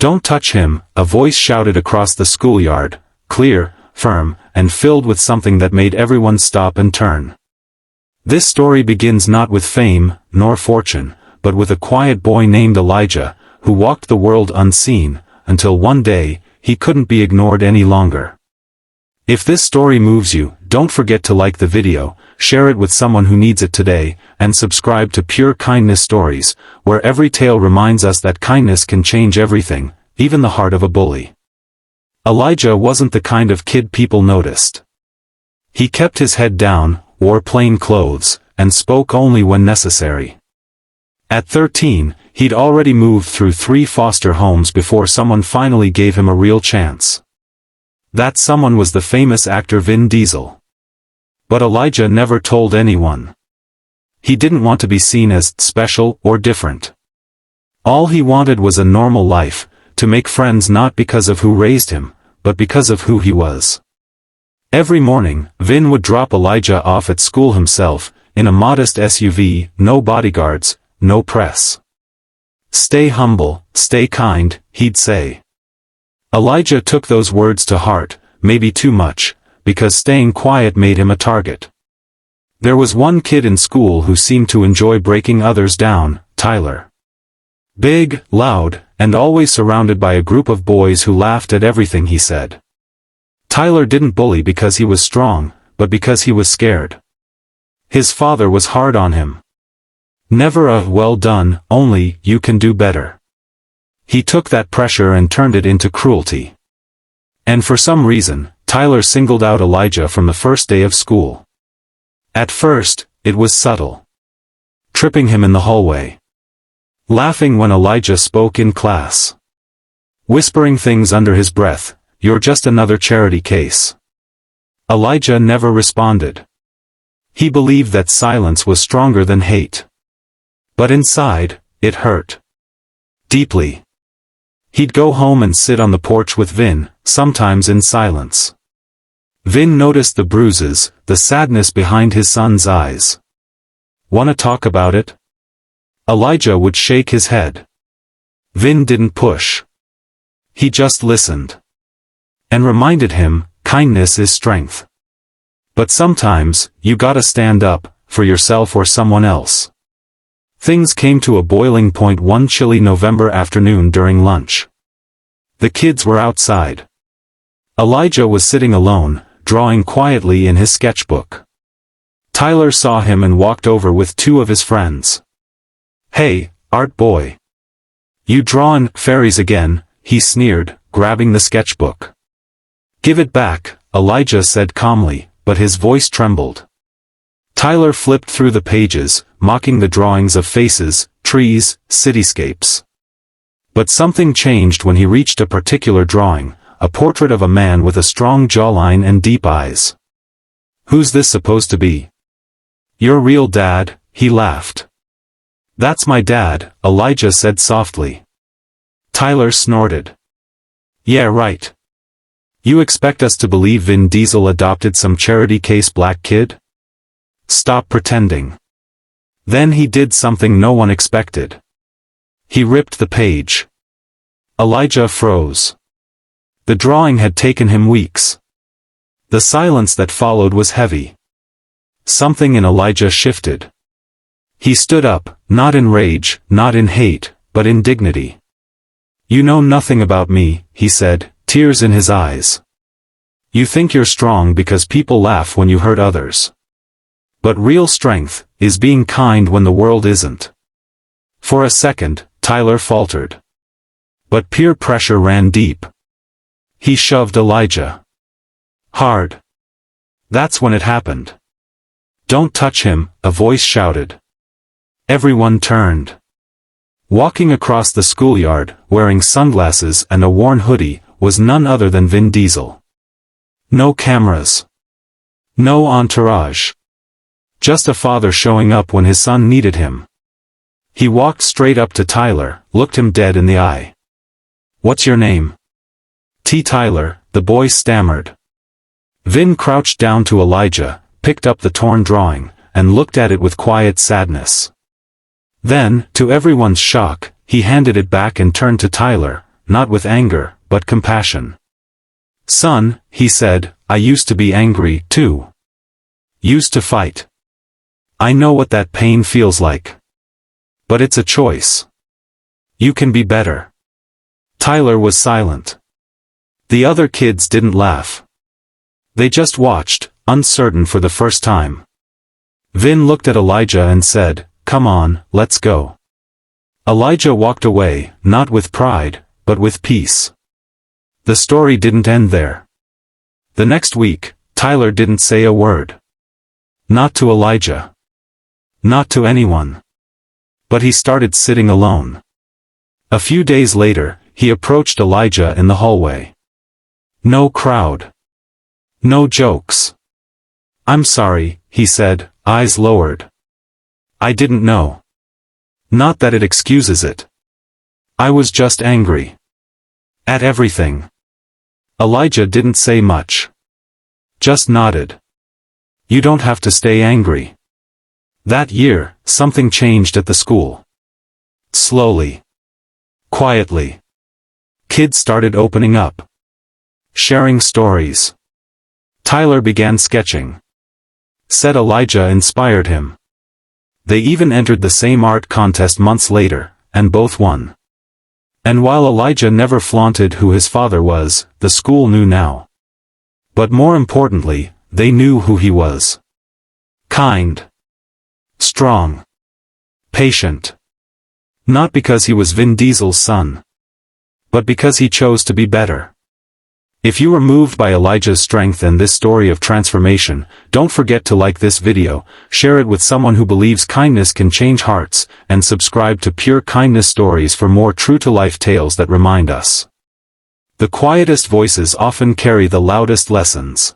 "Don't touch him," a voice shouted across the schoolyard, clear, firm, and filled with something that made everyone stop and turn. This story begins not with fame, nor fortune, but with a quiet boy named Elijah, who walked the world unseen, until one day, he couldn't be ignored any longer. If this story moves you, don't forget to like the video, share it with someone who needs it today, and subscribe to Pure Kindness Stories, where every tale reminds us that kindness can change everything, even the heart of a bully. Elijah wasn't the kind of kid people noticed. He kept his head down, wore plain clothes, and spoke only when necessary. At 13, he'd already moved through 3 foster homes before someone finally gave him a real chance. That someone was the famous actor Vin Diesel. But Elijah never told anyone. He didn't want to be seen as special or different. All he wanted was a normal life, to make friends not because of who raised him, but because of who he was. Every morning, Vin would drop Elijah off at school himself, in a modest SUV, no bodyguards, no press. "Stay humble, stay kind," he'd say. Elijah took those words to heart, maybe too much, because staying quiet made him a target. There was one kid in school who seemed to enjoy breaking others down, Tyler. Big, loud, and always surrounded by a group of boys who laughed at everything he said. Tyler didn't bully because he was strong, but because he was scared. His father was hard on him. Never a "well done," only "you can do better." He took that pressure and turned it into cruelty. And for some reason, Tyler singled out Elijah from the first day of school. At first, it was subtle. Tripping him in the hallway. Laughing when Elijah spoke in class. Whispering things under his breath, "You're just another charity case." Elijah never responded. He believed that silence was stronger than hate. But inside, it hurt. Deeply. He'd go home and sit on the porch with Vin, sometimes in silence. Vin noticed the bruises, the sadness behind his son's eyes. "Wanna talk about it?" Elijah would shake his head. Vin didn't push. He just listened. And reminded him, kindness is strength. But sometimes, you gotta stand up, for yourself or someone else. Things came to a boiling point one chilly November afternoon during lunch. The kids were outside. Elijah was sitting alone, drawing quietly in his sketchbook. Tyler saw him and walked over with 2 of his friends. "Hey, art boy. You drawin' fairies again," he sneered, grabbing the sketchbook. "Give it back," Elijah said calmly, but his voice trembled. Tyler flipped through the pages, mocking the drawings of faces, trees, cityscapes. But something changed when he reached a particular drawing, a portrait of a man with a strong jawline and deep eyes. "Who's this supposed to be?" "Your real dad," he laughed. "That's my dad," Elijah said softly. Tyler snorted. "Yeah, right. You expect us to believe Vin Diesel adopted some charity case black kid? Stop pretending." Then he did something no one expected. He ripped the page. Elijah froze. The drawing had taken him weeks. The silence that followed was heavy. Something in Elijah shifted. He stood up, not in rage, not in hate, but in dignity. "You know nothing about me," he said, tears in his eyes. "You think you're strong because people laugh when you hurt others. But real strength is being kind when the world isn't." For a second, Tyler faltered. But peer pressure ran deep. He shoved Elijah. Hard. That's when it happened. "Don't touch him," a voice shouted. Everyone turned. Walking across the schoolyard, wearing sunglasses and a worn hoodie, was none other than Vin Diesel. No cameras. No entourage. Just a father showing up when his son needed him. He walked straight up to Tyler, looked him dead in the eye. "What's your name?" "T. Tyler," the boy stammered. Vin crouched down to Elijah, picked up the torn drawing, and looked at it with quiet sadness. Then, to everyone's shock, he handed it back and turned to Tyler, not with anger, but compassion. "Son," he said, "I used to be angry, too. Used to fight. I know what that pain feels like. But it's a choice. You can be better." Tyler was silent. The other kids didn't laugh. They just watched, uncertain for the first time. Vin looked at Elijah and said, "Come on, let's go." Elijah walked away, not with pride, but with peace. The story didn't end there. The next week, Tyler didn't say a word. Not to Elijah. Not to anyone. But he started sitting alone. A few days later, he approached Elijah in the hallway. No crowd. No jokes. "I'm sorry," he said, eyes lowered. "I didn't know. Not that it excuses it. I was just angry. At everything." Elijah didn't say much. Just nodded. "You don't have to stay angry." That year, something changed at the school. Slowly. Quietly. Kids started opening up. Sharing stories. Tyler began sketching. Said Elijah inspired him. They even entered the same art contest months later, and both won. And while Elijah never flaunted who his father was, the school knew now. But more importantly, they knew who he was. Kind. Strong. Patient. Not because he was Vin Diesel's son. But because he chose to be better. If you were moved by Elijah's strength and this story of transformation, don't forget to like this video, share it with someone who believes kindness can change hearts, and subscribe to Pure Kindness Stories for more true-to-life tales that remind us. The quietest voices often carry the loudest lessons.